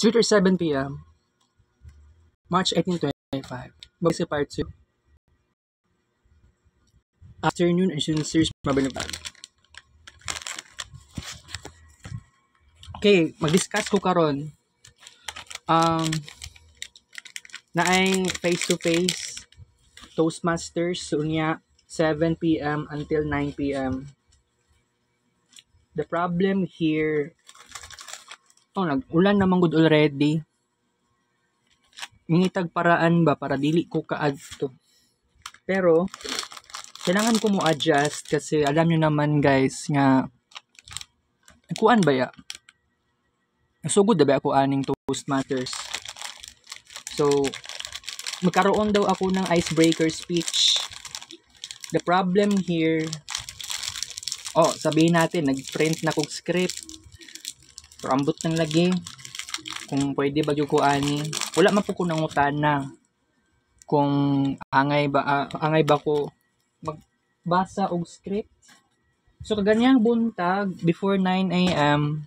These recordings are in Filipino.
2:37 p.m. March 18, 2025. Bagay sa part 2. Afternoon and sincere mabanabag. Okay, mag-discuss ko karon na ay face-to-face Toastmasters unya 7 p.m. until 9 p.m. The problem here, nag-ulan naman good already. Ngitag paraan ba para dili ko kaadto. Pero kailangan ko mo adjust kasi alam niyo naman guys nga kuan ba ya? Sugod na ba ako aning Toastmasters? So magkaroon daw ako ng icebreaker speech. The problem here, sabihin natin nag-print na kog script. Pero ambot ng lagi. Kung pwede ba yung ko ani. Wala man po ko nangutana kung angay ba ko magbasa og script. So kaganyang buntag before 9 a.m.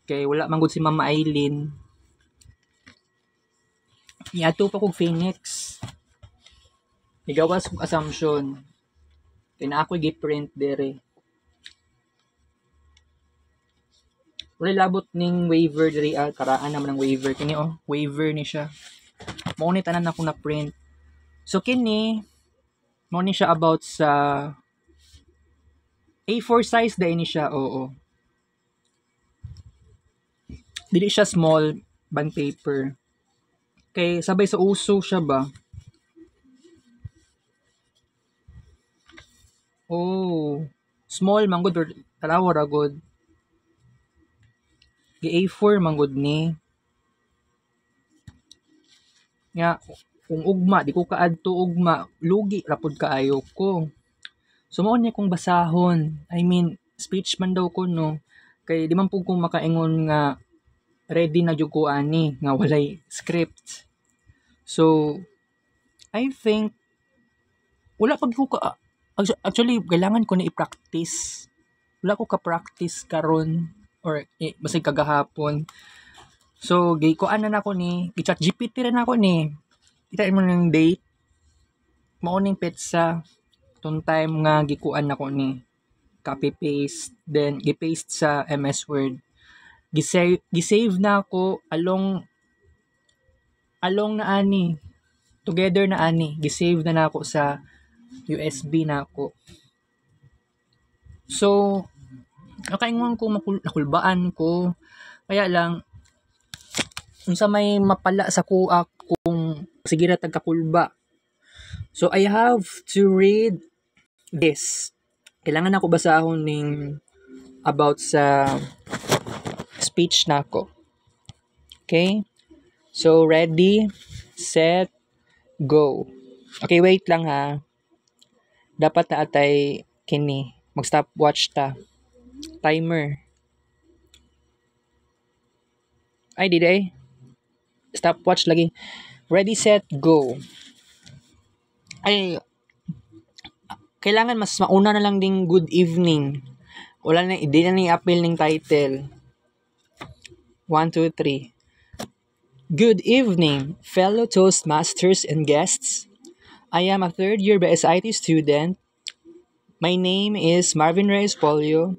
kay wala man gud si Mama Aileen. Iato pa kog Phoenix. Igawas kog assumption. Kaya na ako gi-print dere. Wala labot ning waiver diri karaan naman ng waiver kini waiver ni siya. Mao ni tanan ako na print. So kini mao ni siya about sa A4 size dai ni siya. Dili siya small bond paper. Kay sabay sa uso siya ba? Small man gud or tanawa ra gud. A4 man gud ni. Nga kung ugma di ko kaadto ugma, lugi ra pud kaayo ko. So mao ni kong basahon. I mean, speech man daw ko no. Kay di man pud ko makaingon nga ready na jud ko ani nga walay script. So I think wala pag ko actually kailangan ko na i-practice. Wala ko ka-practice karon or basig kagahapon. So gikuan na nako ni, i-chat GPT rin ako ni. Kita mo ng date. Mao ning petsa tong time nga gikuan nako ni. Copy paste then gi-paste sa MS Word. Gisave na ako along na ani. Together na ani. Gisave na nako sa USB na ako. So nakaingon ko nakulbaan ko. Kaya lang unsa may mapala sa kuak kung sige ra tagkakulba. So I have to read this. Kailangan ako basahon ning about sa speech nako. Okay? So ready, set, go. Okay, wait lang ha. Dapat na atay kini. Mag-stopwatch ta. Timer. Ay, di day. Stopwatch lagi. Ready, set, go. Ay, kailangan mas mauna na lang ding good evening. Wala na, hindi na ni-appeal ng title. 1, 2, 3. Good evening, fellow Toastmasters and guests. I am a third-year BSIT student. My name is Marvin Reyes Polio,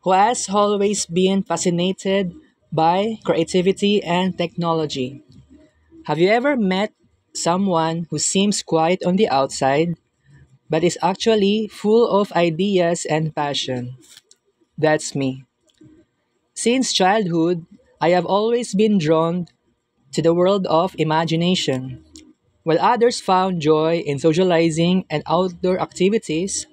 who has always been fascinated by creativity and technology. Have you ever met someone who seems quiet on the outside, but is actually full of ideas and passion? That's me. Since childhood, I have always been drawn to the world of imagination. While others found joy in socializing and outdoor activities,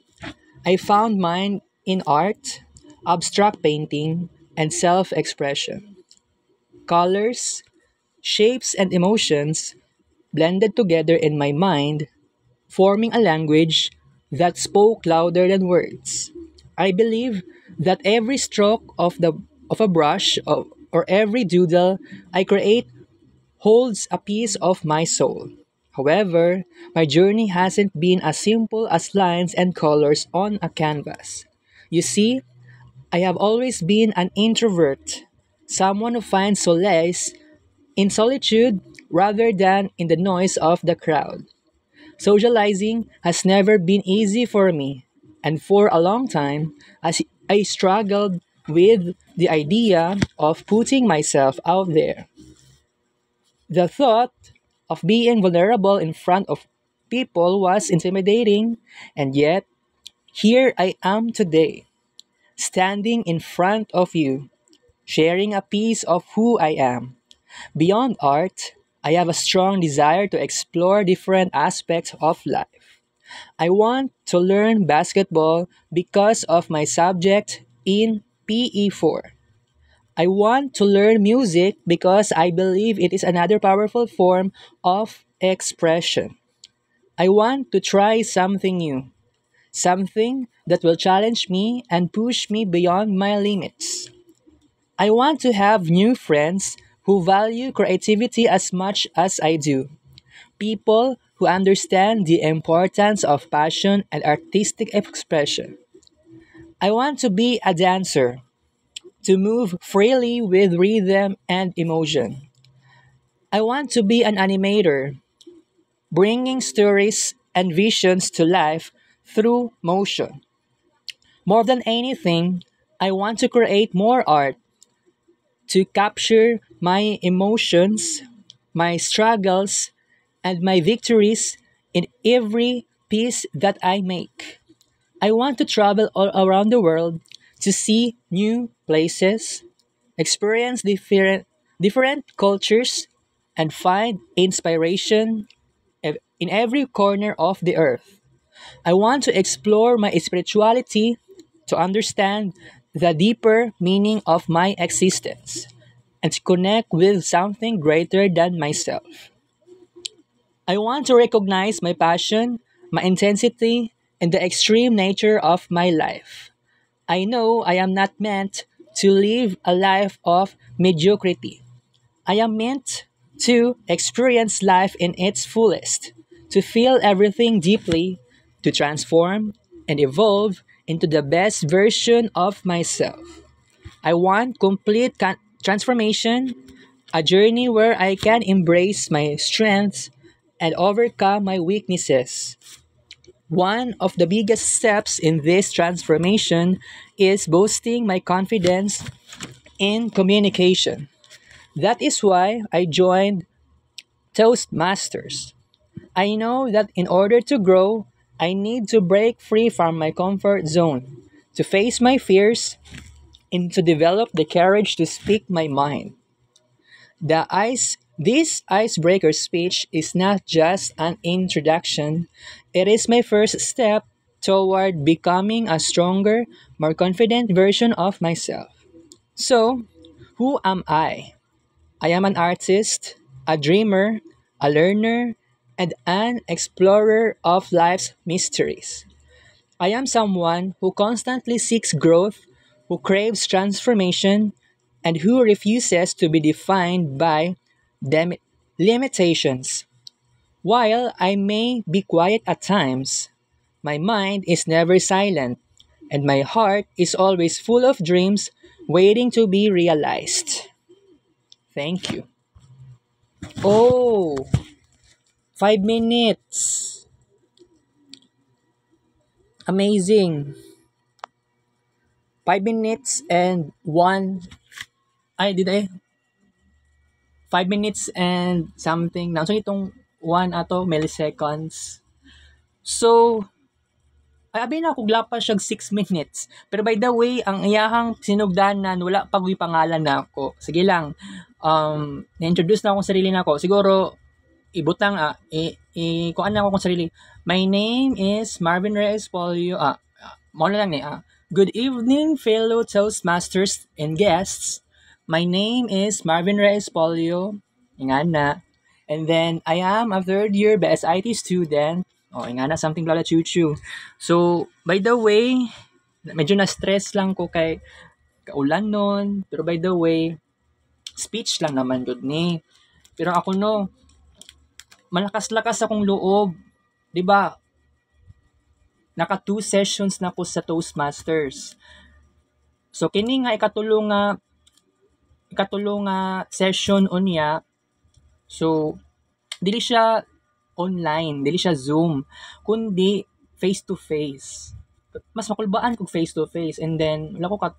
I found mine in art, abstract painting, and self-expression. Colors, shapes, and emotions blended together in my mind, forming a language that spoke louder than words. I believe that every stroke of a brush or every doodle I create holds a piece of my soul. However, my journey hasn't been as simple as lines and colors on a canvas. You see, I have always been an introvert, someone who finds solace in solitude rather than in the noise of the crowd. Socializing has never been easy for me, and for a long time, as I struggled with the idea of putting myself out there. The thought of being vulnerable in front of people was intimidating, and yet here I am today, standing in front of you, sharing a piece of who I am. Beyond art, I have a strong desire to explore different aspects of life. I want to learn basketball because of my subject in PE4. I want to learn music because I believe it is another powerful form of expression. I want to try something new, something that will challenge me and push me beyond my limits. I want to have new friends who value creativity as much as I do. People who understand the importance of passion and artistic expression. I want to be a dancer, to move freely with rhythm and emotion. I want to be an animator, bringing stories and visions to life through motion. More than anything, I want to create more art to capture my emotions, my struggles, and my victories in every piece that I make. I want to travel all around the world to see new places, experience different cultures, and find inspiration in every corner of the earth. I want to explore my spirituality to understand the deeper meaning of my existence and to connect with something greater than myself. I want to recognize my passion, my intensity, and the extreme nature of my life. I know I am not meant to live a life of mediocrity. I am meant to experience life in its fullest, to feel everything deeply, to transform and evolve into the best version of myself. I want complete transformation, a journey where I can embrace my strengths and overcome my weaknesses. One of the biggest steps in this transformation is boosting my confidence in communication. That is why I joined Toastmasters. I know that in order to grow, I need to break free from my comfort zone, to face my fears, and to develop the courage to speak my mind. This icebreaker speech is not just an introduction, it is my first step toward becoming a stronger, more confident version of myself. So, who am I? I am an artist, a dreamer, a learner, and an explorer of life's mysteries. I am someone who constantly seeks growth, who craves transformation, and who refuses to be defined by dem- limitations. While I may be quiet at times, my mind is never silent, and my heart is always full of dreams waiting to be realized. Thank you. Oh, 5 minutes. Amazing. 5 minutes and one. Ay, did I? 5 minutes and something. So, itong one ato milliseconds. So, abi na kung lapas siya 6 minutes. Pero by the way, ang iyahang sinugdanan, wala pag pangalan na ako. Sige lang. Na-introduce na akong sarili na ako. Siguro, ibutang kuan na ako kung sarili. My name is Marvin Reyes Polio. Mo na lang ni. Good evening, fellow Toastmasters and guests. My name is Marvin Reyes Polio. Ingan na. And then, I am a third year BSIT student. Ingan na, something lala chuchu. So, by the way, medyo na-stress lang ko kay kaulan nun. Pero by the way, speech lang naman good ni. Pero ako no, malakas-lakas akong loob. 'Di ba? Naka 2 sessions na ko sa Toastmasters. So kini nga ikatulong nga session unya, So dili siya online, dili siya Zoom, kundi face to face. Mas makulbaan kog face to face, and then wala ko ka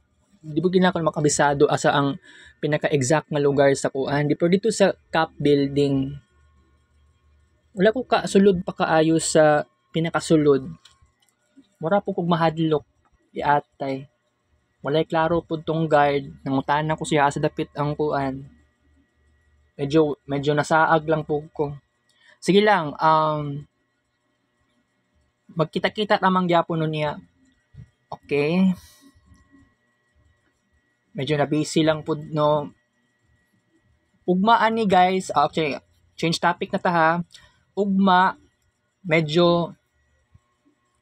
di ba gina ko makabisado asa ang pinaka-exact nga lugar sa kuan. Di pero dito sa Cap Building, wala ko ka sulod pa kaayo sa pinakasulod. Mura po kog mahadlok di atay. Walay klaro pud tong guard, nangutana ko siya sa dapit ang kuan. Medyo nasaag lang po ko. Sige lang, magkita-kita namang gyapon nun niya. Okay. Medyo na busy lang pud no. Ugmaan ni guys, okay, change topic na ta ha. Ugma, medyo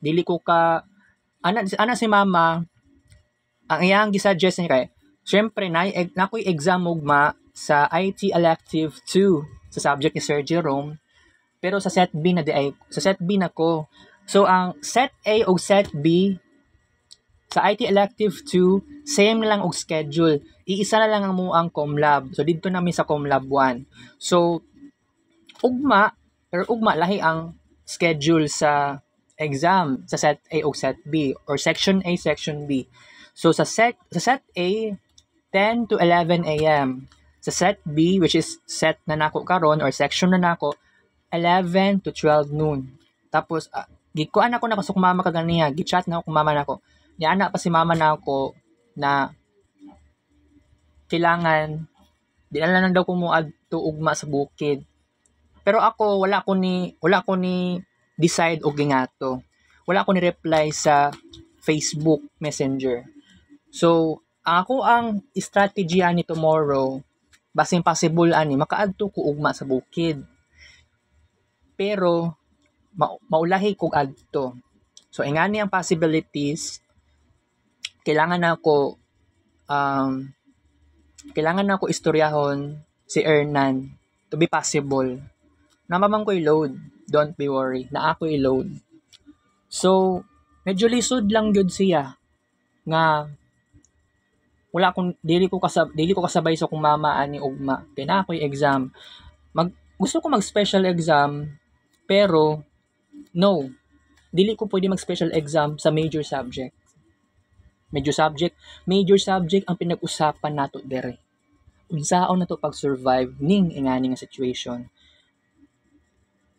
dili ko ka ana si mama ang iyang gisuggest niya kay syempre nakoy exam ugma sa IT elective 2 sa subject ni Sir Jerome, pero sa set B na di ay sa set B na ko. So ang set A o set B sa IT elective 2 same na lang og schedule, iisa na lang ang muang Comlab. So dito namin sa Comlab 1. So ugma lahi ang schedule sa exam sa set A o set B or section A, section B. So sa set A 10 to 11 AM. Sa set B, which is set na nako karon or section na nako, 11 to 12 noon. Tapos gikuan ako na kasuk mama kaganiya, gichat na ako mama nako. Niana pa si mama nako na kailangan di na lang daw ko mo adto ugma sa bukid. Pero ako wala ko ni decide og gingato. Wala ko ni reply sa Facebook Messenger. So, ako ang strategy ani tomorrow, basin possible ani makaadto ko ugma sa bukid. Pero maulahi kog adto. So, ingani ang possibilities, kailangan na ako istoryahon si Ernan to be possible. Namamang ko'y load, don't be worry, na ako'y load. So, medyo lisod lang gyud siya nga wala akong dili ko kasabay sa kung mama ani ugma kay na ako'y exam. Gusto ko mag special exam pero no, dili ko pwede mag special exam sa major subject ang pinag-usapan nato dere. Unsaon nato pag-survive ning ingani nga situation.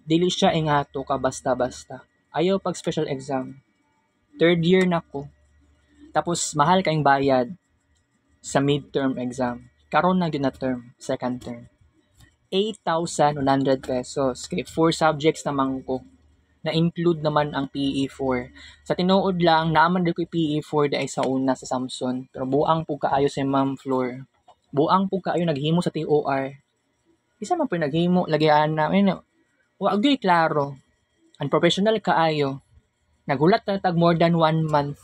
Dili siya ingato ka basta-basta. Ayaw pag special exam. Third year na ko. Tapos mahal kaing bayad sa midterm exam. Karon na gyud na term, second term. 8,100 pesos. Kay 4 subjects naman ko. Na-include naman ang PE4. Sa tinuod lang, naaman din ko yung PE4 dahil sa una sa Samson. Pero buang po kaayo si Ma'am Floor. Buang po kaayo naghimo sa TOR. Isa man po naghimo, lagian na. Wag gyud klaro. Unprofessional kaayo. Nagulat na tag more than 1 month.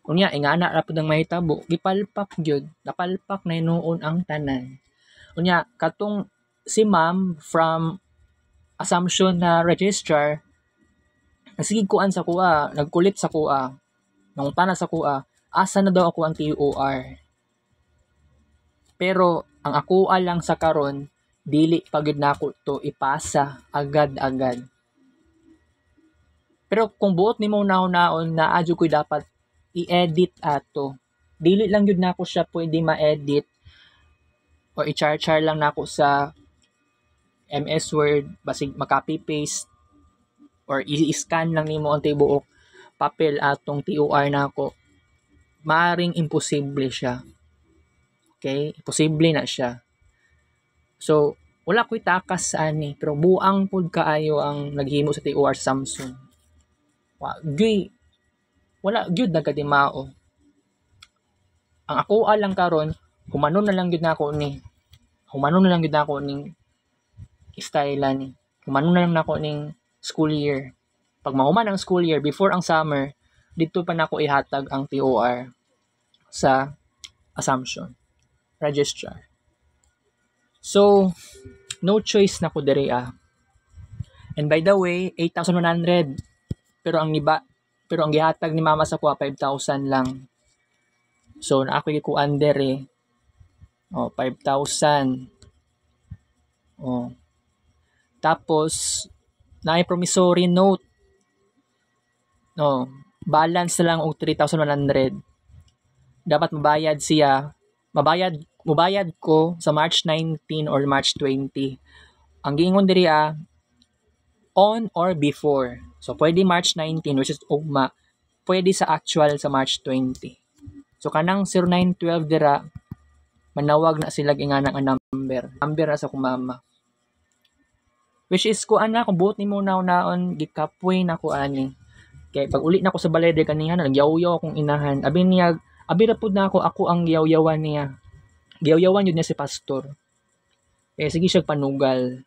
Unya, ingana ra pud ang mahitabo. Gipalpak gyud. Napalpak na hinuon ang tanan. Unya, katong si Ma'am from Assumption na registrar, nagsigikuan sa kuha, nagkulit sa kuha, nangutana sa kuha, asa na daw ako ang TOR. Pero, ang ako lang sa karon, dili pagid nako to ipasa agad-agad. Pero kung buot nimo naon na adyo ko'y dapat i-edit ato, dili lang yun nako siya pwede ma-edit o i-char-char lang nako sa MS Word, basig ma-copy-paste or i-scan lang nimo ang tibuok papel atong TOR nako. Maaring imposible siya. Okay? Imposible na siya. So, wala ko'y takas sa ani, pero buang pud kaayo ang naghimo sa TOR Samsung. Wala gyud nagkadimao. Ang ako lang karon, humanon na lang gyud nako ning style ni. Humanon na lang nako ning school year. Pag mahuman ang school year before ang summer, dito pa nako ihatag ang TOR sa Assumption registrar. So, no choice na ko dere And by the way, 8,100. Pero ang gihatag ni mama sa kuha 5,000 lang. So, na ako gikuan dere 5,000. Oh. Tapos naay promissory note. Oh, balance na lang og 3,100. Dapat mabayad ko sa March 19 or March 20. Ang giingon diri on or before. So pwede March 19 which is ugma, pwede sa actual sa March 20. So kanang 0912 dira manawag na sila ingana nga number na sa kumama. Which is kuan na kung buot nimo naon gikapoy na ko ani. Kay pag uli na ako sa balay kaniya nagyaw-yaw akong inahan. Abi ra pud na ako ang yaw-yawan niya. Giyaw-yawan yun niya si pastor. Eh sige siya panugal.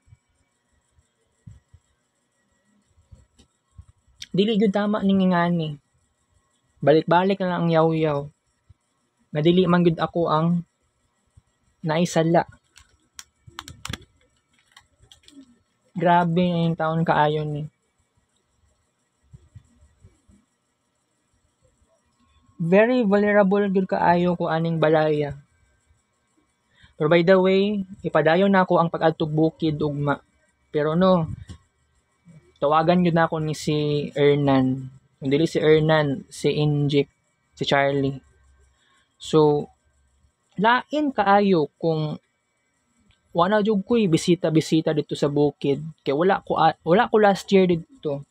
Dili gyud tama ning ngani. Balik-balik na lang ang yaw-yaw. Nadili man gyud ako ang naisala. Grabe yung taon kaayon ni. Very vulnerable gyud kaayo ko aning balaya. Pero by the way, ipadayon na ako ang pag-adtog bukid ugma. Pero no, tawagan yun na ako ni si Ernan. Kung dili si Ernan, si Injik, si Charlie. So, lain kaayo kung wala jud ko'y bisita-bisita dito sa bukid. Kaya wala ko last year dito.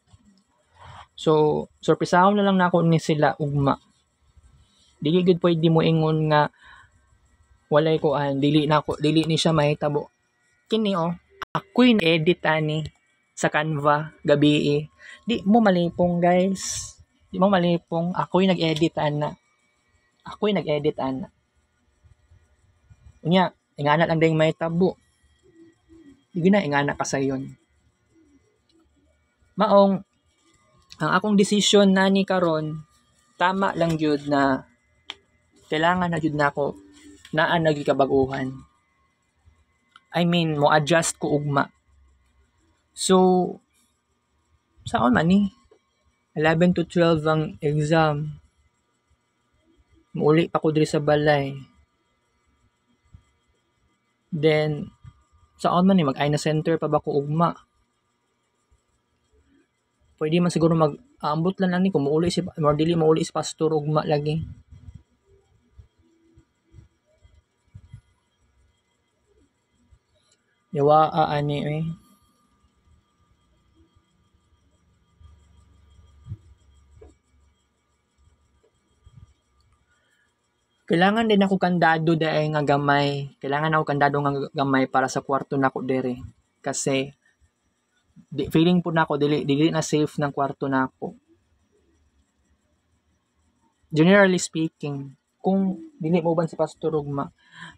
So, sorpresahon na lang na ako ni sila ugma. Dili gud pwede mo ingon nga walay ko dili ni siya mahitabo. Kini ako'y na-edit ani sa Canva gabi. Di mo malipong guys. Di mo malipong. Ako'y nag-edit ana. Unya, ingana lang dayong mahitabo. Di na ingana ka sayon. Maong ang akong decision nani karon tama lang gyud na kailangan na gyud nako naa nagikabaguhan. I mean, mo adjust ko ugma. So, saan man ni? 11 to 12 ang exam. Muuli pa ko diri sa balay. Then, saan man ni? Mag-Aina Center pa ba ko ugma? Pwede man siguro mag-aambot lang ni kung muuli si, or dili mauli si pastor ugma lagi. Yawa ani Kailangan din ako kandado dahil nga gamay. Kailangan ako kandado nga gamay para sa kwarto nako dere. Kasi feeling po nako dili na safe ng kwarto nako. Generally speaking, kung dili mo ban si pastor ugma,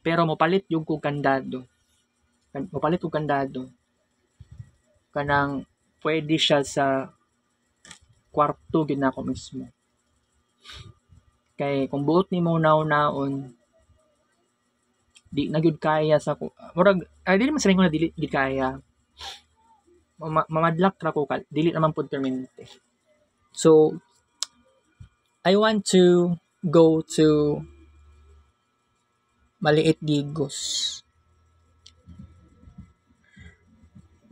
pero mopalit yung kog kandado. Mopalit og kandado. Kanang pwede siya sa kwarto gid nako mismo. Kay kung buot nimo naon di na gyud kaya sa ko. Murag dili man sabihin ko na dili gid kaya. Mamadlak ra ko dili naman pud permanente. So I want to go to Maliit Digos.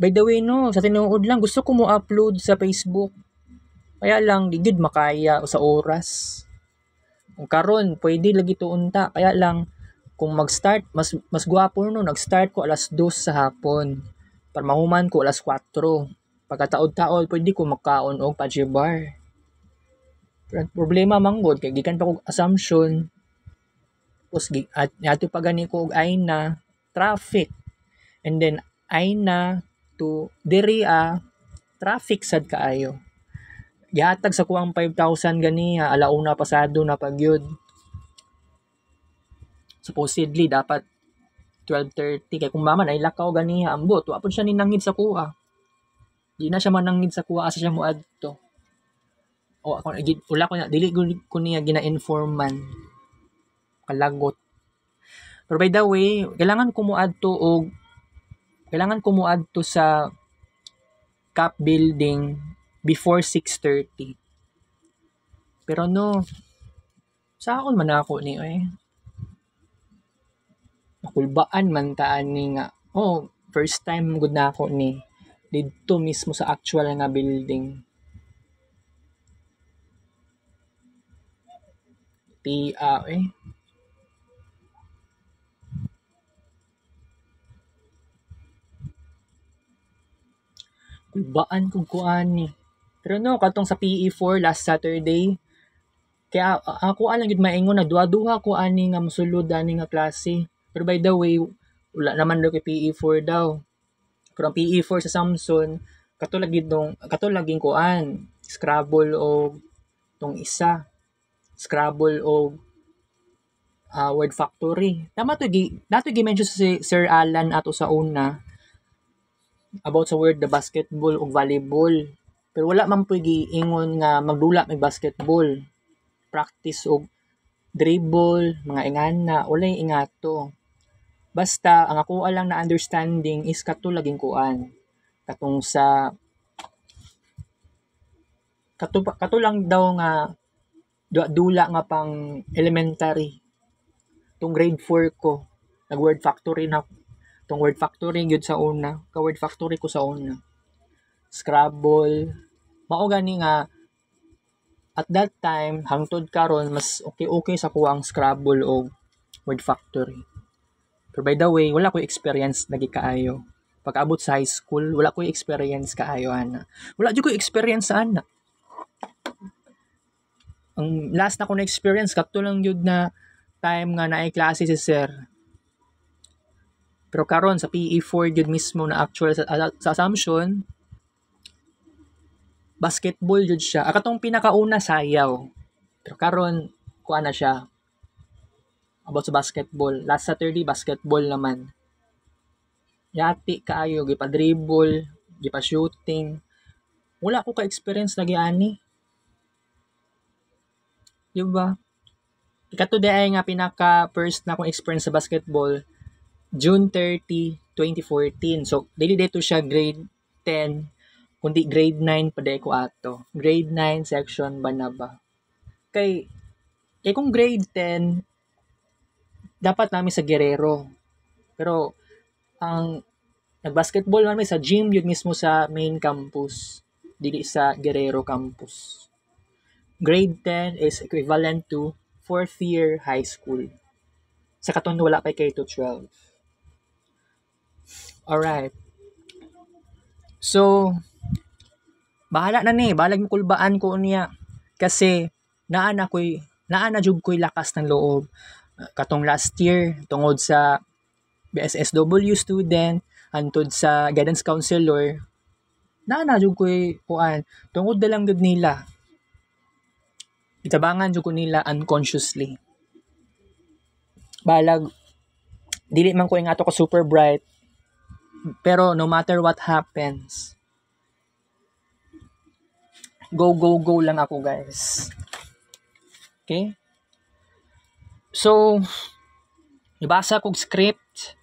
By the way no, sa tinuod lang gusto ko mo upload sa Facebook. Kaya lang di gid makaya sa oras. Kung karon pwede lagi to unta, kaya lang kung mag-start mas gwapo no nag-start ko alas 2 sa hapon para mahuman ko alas 4. Pagkataod-taod pwede ko makaon og Paji bar. Pero problema manggod kay gikan pa kog assumption. Tapos ato pa gani ko og Aina traffic. And then Aina to diri traffic sad kaayo. Gihatag sa kuang 5,000 gani alauna pasado na pagyud. Supposedly dapat 12:30 kay kung mama nailakaw gani ambot wa pud siya ninangid sa kuha. Di na siya manangid sa kuha asa siya moadto. O ako wala ko na dili ko niya gina-inform man. Kalagot. Pero by the way, kailangan ko moadto sa CAP building before 6:30. Pero no, saon man ako ni Makulbaan man taan ni nga. First time gud na ako ni didto mismo sa actual nga building. Eh. Kulbaan kog kuan ni. Pero no, katong sa PE4 last Saturday, kaya ako lang gid maingon na duha-duha ko ani nga mosulod ani nga klase. Pero by the way, wala naman daw kay PE4 daw. Pero ang PE4 sa Samson, katulaging kuan, Scrabble o tong isa, Scrabble o word factory. Tama to nato gi-mention si Sir Alan ato sa una about sa word the basketball o volleyball. Pero wala man po giingon nga magdula may basketball. Practice og dribble, mga ingana, walay ingato. Basta ang ako lang na understanding is katulaging kuan. Katong sa katulang daw nga dula nga pang elementary. Tung grade 4 ko, nag-word factory na tong word factory gyud sa una, ka-word factory ko sa una. Scrabble, mao gani nga at that time hangtod karon mas okay sa kuha ang Scrabble o word factory. Pero by the way, wala ko experience lagi kaayo. Pag-abot sa high school, wala ko experience kaayo ana. Wala jud ko experience sa ana. Ang last na ko na experience kadto lang jud na time nga naay klase si sir. Pero karon sa PE4 jud mismo na actual sa Assumption, basketball jud siya. Katong pinakauna sayaw. Pero karon kuha na siya about sa basketball. Last Saturday basketball naman. Yati kaayo gipa-dribble, gipa-shooting. Wala ko ka-experience lagi ani. Di ba? Ikato ay nga pinaka first na akong experience sa basketball June 30, 2014. So, dili dito siya grade 10, kundi grade 9 pa ko ato. Grade 9 section Banaba. Kay kung grade 10, dapat namin sa Guerrero. Pero, ang nag-basketball namin sa gym yun mismo sa main campus. Dili sa Guerrero campus. Grade 10 is equivalent to 4th year high school. Sa katon wala pa K-12. Alright. So, bahala na ni. Balag mo kulbaan ko niya. Kasi, naa na jud ko'y lakas ng loob. Katong last year, tungod sa BSSW student, antod sa guidance counselor, na jud ko'y kuan. Tungod na lang jud nila. Itabangan jud ko nila unconsciously. Balag, dili man ko yung ato ko super bright. Pero no matter what happens, go lang ako, guys. Okay? So, ibasa kog script.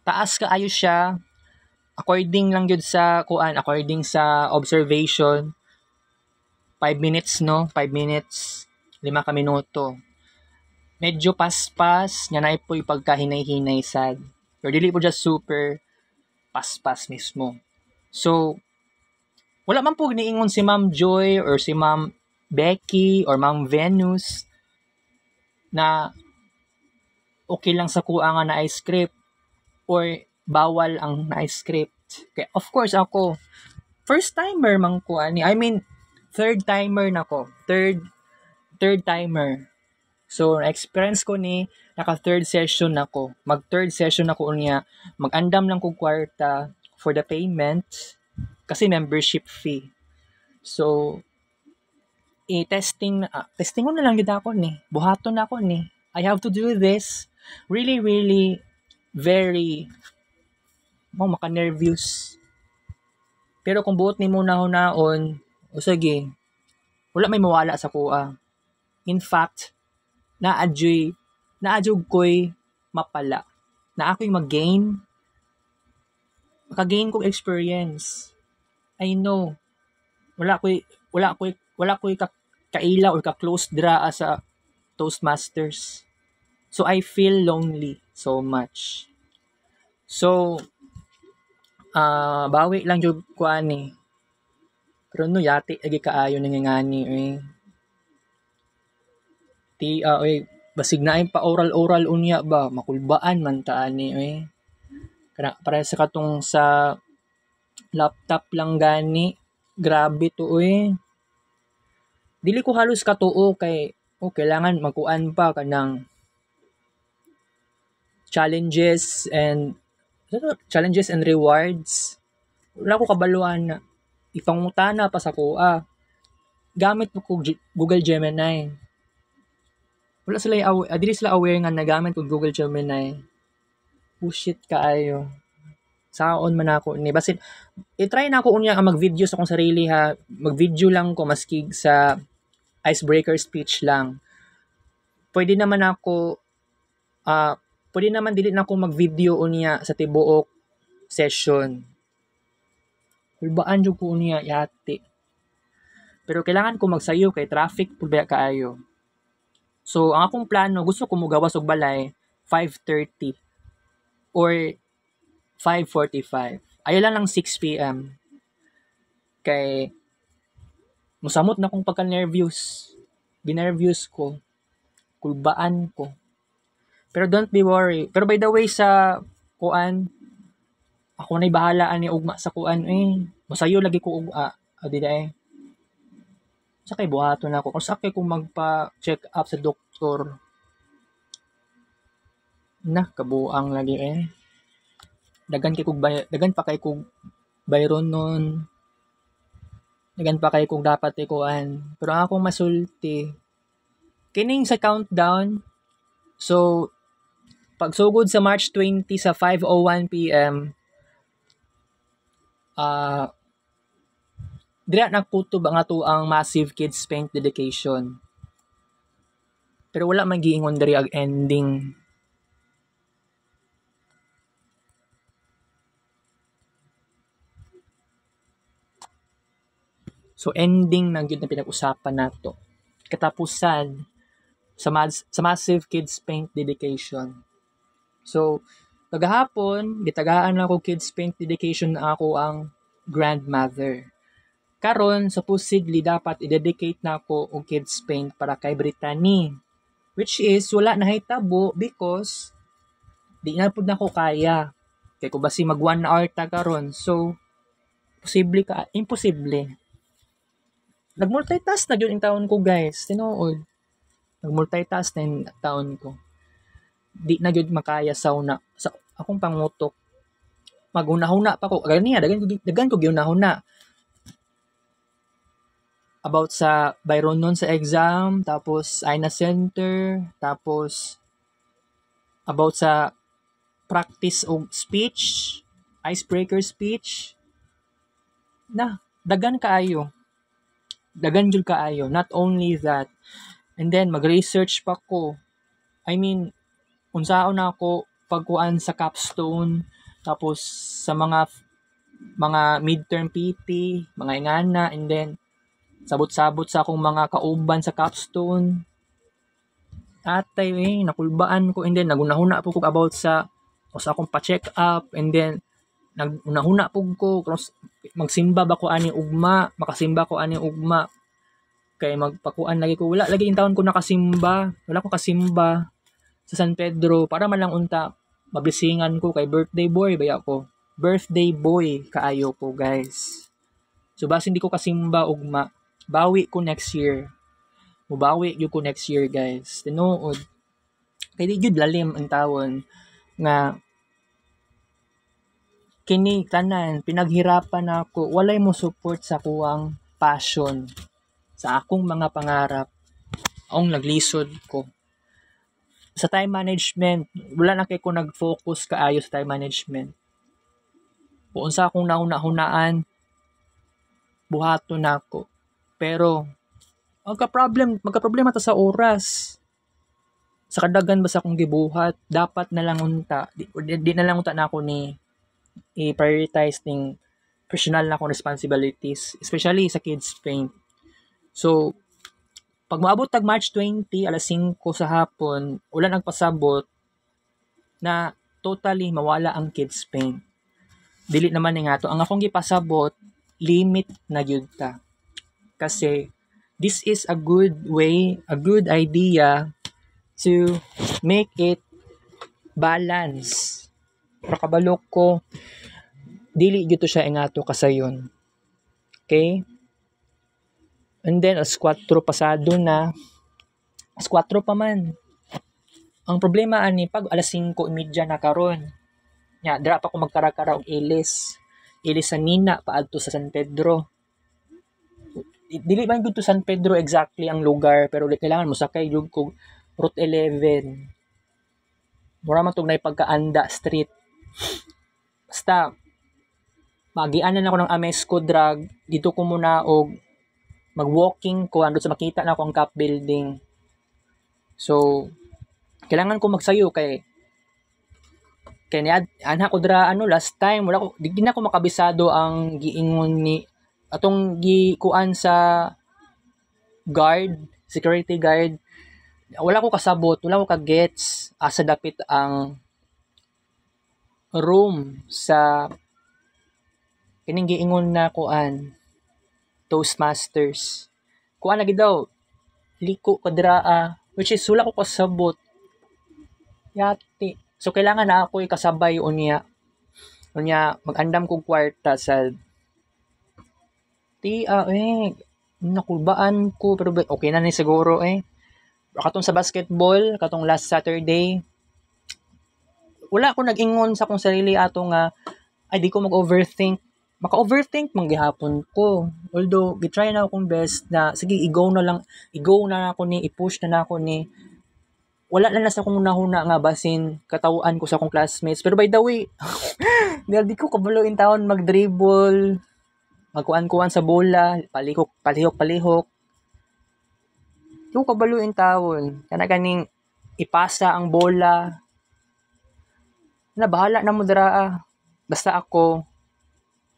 Taas kaayo siya. According lang yun sa kuan, according sa observation. 5 minutes, no? 5 minutes. 5 ka minuto. Medyo paspas. Nga na po yung pagkahinay-hinay sad. Pero dili po just super paspas mismo. So, wala man po niingon si Ma'am Joy or si Ma'am Becky or Ma'am Venus na okay lang sa kuha nga na script or bawal ang na script. Okay, of course ako first timer man ko ani. I mean third timer na ko. Third timer. So experience ko ni naka third session nako. Mag third session nako niya. Mag-andam lang ko kwarta for the payment kasi membership fee. So testing ko na lang gid ako ni. Buhaton na ako ni. I have to do this. Really very maka-nervous. Pero kung buot ni mo naon, o sige, wala may mawala sa kuha. In fact, naadjog ko'y mapala. Na ako'y mag-gain. Maka-gain kong experience. I know. Wala ko'y kaila or ka-close dra sa Toastmasters. So I feel lonely so much. So bawi lang jud ko ani. Pero no yati agi kaayo nangingani eh. Basig na pa oral unya ba makulbaan man ta ani eh. Kana para sa katong sa laptop lang gani. Grabe to eh. Dili ko halos katuo kay kailangan magkuan pa kanang challenges and rewards. Wala ko kabaluan na ipangutana pa sa kuha. Gamit ko Google Gemini. Wala sila dili sila aware nga nagamit ko Google Gemini. Bullshit kaayo. Saon man ako ni basin i-try na ako unya ang mag-video sa akong sarili ha. Mag-video lang ko maski sa icebreaker speech lang. Pwede naman dili na ako mag-video unya sa tibuok session. Hulbaan jud ko unya yati. Pero kailangan ko magsayo kay traffic pud ba kaayo. So ang akong plano gusto ko mogawas og balay 5:30 or 5:45. Ayaw lang 6 PM. Kay musamot na kong pagka-nervous. Ginervous ko. Kulbaan ko. Pero don't be worry. Pero by the way sa kuan, ako na'y bahala ani ugma sa kuan eh. Masayo lagi ko ugma. Di da eh. Sa kay buhaton ako. Kung sakay kong magpa-check up sa doktor. Kabuang lagi eh. Dagan pa kay kog bayron nun. Dagan pa kay kog dapat ikuan. Pero akong masulti. Kining sa countdown. So pagsugod sa March 20 sa 5:01 PM dira na kutob ang ato ang Massive Kids Paint dedication. Pero wala man giingon diri ang ending. So ending na gyud na pinag-usapan nato. Katapusan sa Massive Kids Paint dedication. So kagahapon gitagaan na ako Kids Paint dedication na ako ang grandmother. Karon supposedly dapat i-dedicate na ako og Kids Paint para kay Brittany. Which is wala na hitabo because di na pud nako kaya. Kay ko basi mag 1 hour ta karon. So imposible. Nag-multitask na yun yung taon ko, guys. Tinuod. Nag-multitask na yung taon ko. Di na yun makaya sa akong pangutok. Mag-una-huna pa ko. Ganyan, dagan ko giuna-huna. About sa Byron nun sa exam, tapos Aina Center, tapos about sa practice of speech, icebreaker speech. Dagan kaayo. Dagan jud kaayo. Not only that, and then mag-research pa ko. I mean, unsaon na ako pagkuan sa capstone, tapos sa mga midterm PP, mga ingana, and then sabot-sabot sa akong mga kauban sa capstone. Atay nakulbaan ko, and then nagunahuna po ko about sa akong pa-check up, and then nagunahuna po ko magsimba ba ko ani ugma, makasimba ko ani ugma. Kay magpakuan lagi ko, wala lagi in taon ko nakasimba, wala ko kasimba sa San Pedro para man lang unta mablisingan ko kay birthday boy baya ko. Birthday boy kaayo ko, guys. So basta hindi ko kasimba ugma, bawi ko next year. Mubawi gyud ko next year, guys. Tinuod. Kay di gyud lalim ang tawon nga kini tanan pinaghirapan ako, walay mo support sa kuwang passion, sa akong mga pangarap, ang naglisod ko. Sa time management, wala na kay ko nag-focus kaayo sa time management. Kung sa akong nauna-hunaan, buhaton nako. Pero magka-problema ta sa oras. Sa kadagan ba sa akong gibuhat, dapat na lang unta, di na lang unta na ako ni i-prioritize ning personal na akong responsibilities, especially sa Kids Paint. So, pag maabot tag March 20, alas 5 sa hapon, wala nagpasabot na totally mawala ang Kids Paint. dili naman ni nga to ang akong gipasabot, limit na gyud ta. Kasi this is a good way, a good idea to make it balance. Pero kabalo ko, dili gyud to siya ingato kasayon. Okay? And then, alas 4 pasado na. Alas 4 pa man. Ang problema ani, pag alas 5:30 na karon. Nya, dira pa ko magkara-kara og ilis. Ilis sa Nina, paadto sa San Pedro. Dili man gyud to San Pedro exactly ang lugar, pero kailangan mo sakay gyud ko Route 11. Mura man tong nay pagkaanda street. Basta magianan ako ng Amesco drug, dito ko muna og mag-walking ko andun sa makita na ako ang Cap building. So kailangan ko magsayo kay ni anha ko dra last time wala ko di na ko makabisado ang giingon ni atong gikuan sa guard, security guard. Wala ko kasabot, wala ko ka-gets asa dapit ang room sa kining giingon na kuan Toastmasters. Kuan lagi daw liko kadraa which is wala ko kasabot. Yati. So kailangan na ako ikasabay unya. Unya mag-andam kog kwarta sa nakulbaan ko pero okay na ni siguro katong sa basketball katong last Saturday wala ko nag-ingon sa akong sarili ato nga ay di ko mag-overthink. Maka-overthink man gihapon ko. Although gitry na akong best na sige i-go na ako ni i-push na ako ni wala na sa akong nahuna nga basin katawaan ko sa akong classmates. Pero by the way di ko kabalo in taon mag-dribble magkuan-kuan sa bola palihok. Di ko kabalo in taon kana ganing ipasa ang bola na bahala na mo draa. Basta ako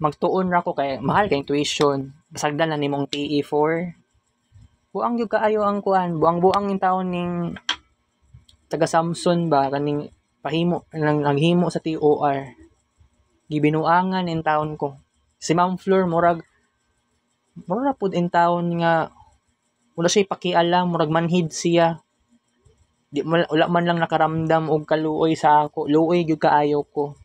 magtuon ra ko kay mahal kay tuition. Basagdan na nimong TE4. Buang gyud kaayo ang kuan, buang-buang in taon ning taga Samson ba kaning pahimo naghimo sa TOR. Gibinuangan in taon ko. Si Ma'am Flor murag pud in taon nga wala siya pakialam, murag manhid siya. Wala man lang nakaramdam og kaluoy sa ako. Luoy gyud kaayo ko.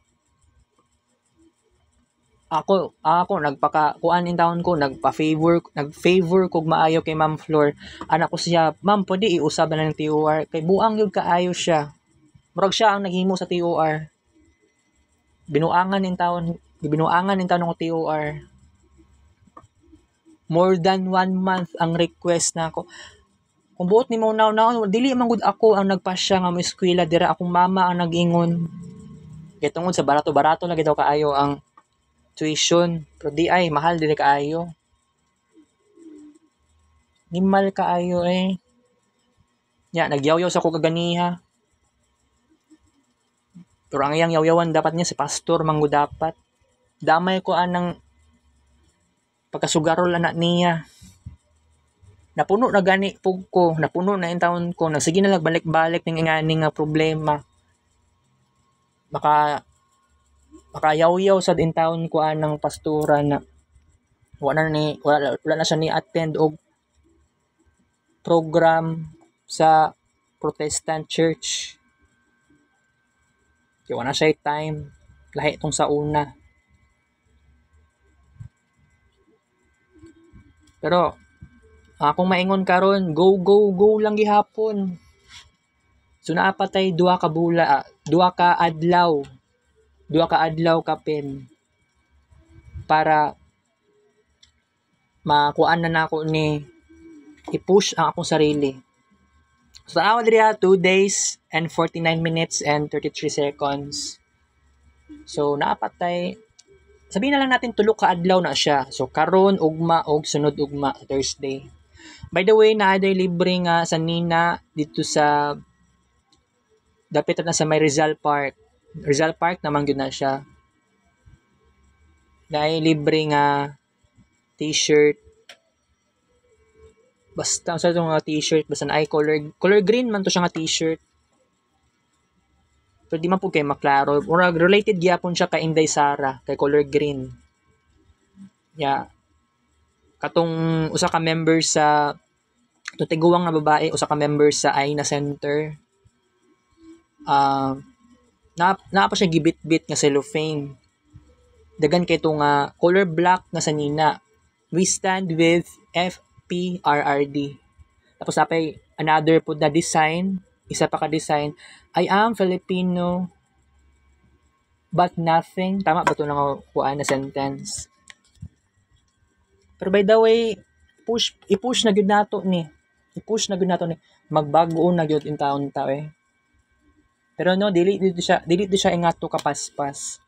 Ako nagpaka-kuan in taon ko, nag-favor kog maayo kay Ma'am Flor. Anak ko siya, "Ma'am, pwede iusab na ng TOR." Kay buang gyud kaayo siya. Murag siya ang naghimo sa TOR. Binuangan in taon ng TOR. More than 1 month ang request na ako. Kung buot ni mo naon, dili man gud ako ang nagpasya nga mo eskwela dira akong mama ang nag-ingon. Kay tungod sa barato-barato lagi daw kaayo ang tuition. Pero di ay mahal dili kaayo. Nimal kaayo nagyaw-yaw sa ko kaganiha. Pero ang iyang yaw-yawan dapat niya si pastor manggo dapat. Damay ko anang pagkasugarol anak niya. Napuno na gani pug ko, napuno na in taon ko, nagsige na nagbalik-balik ning ingani nga problema. Makayaw-yaw sa in taon ko anang pastora na wala na siya ni attend og program sa Protestant Church. Kaya wala siya time. Lahi itong sa una. Pero akong maingon karon, go lang gihapon. So naapatay 2 ka adlaw kapin para makuan na nako ni i-push ang akong sarili. So ako diriha 2 days and 49 minutes and 33 seconds. So naapatay sabihin na lang natin 3 ka adlaw na siya. So karon ugma og sunod ugma Thursday. By the way, naaday libre nga sa Nina dito sa dapit na sa may Rizal Park. Rizal Park naman gyud na siya. Dahil libre nga t-shirt. Basta sa itong t-shirt basta ay color green man to siya nga t-shirt. pero di man po kay maklaro. Murag related gyapon siya kay Inday Sara, kay color green. Ya, katong usa ka member sa tutiguang na babae, usa ka member sa Aina Center. Na pa siya gibit-bit nga cellophane. Dagan kay nga color black nga sanina. We stand with FPRRD. Tapos napay another po na design, isa pa ka design, I am Filipino but nothing. Tama ba ito na kuhaan na sentence? Pero by the way, i-push na gyud nato ni. I-push na gyud nato ni. Magbago na gyud in taon ta eh. Pero no, dili di siya ingato kapaspas.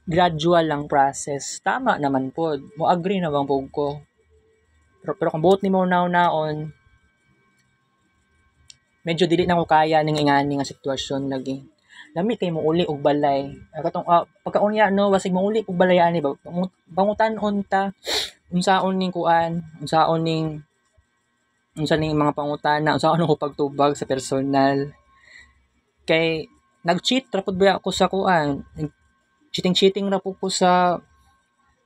Gradual lang process. Tama naman po. Mo agree na bang po ko. Pero kung buot ni mo naon, medyo dili na ko kaya ning ingani nga sitwasyon lagi. Lami kay mo uli og balay. Katong pagkaunya no, wasig mo uli og balay ani ba. Pangutan-on ta unsaon ning kuan, unsa ning mga pangutana, unsaon ko pagtubag sa personal. Kay nag-cheat ra pud ba ako sa kuan. Cheating ra po ko sa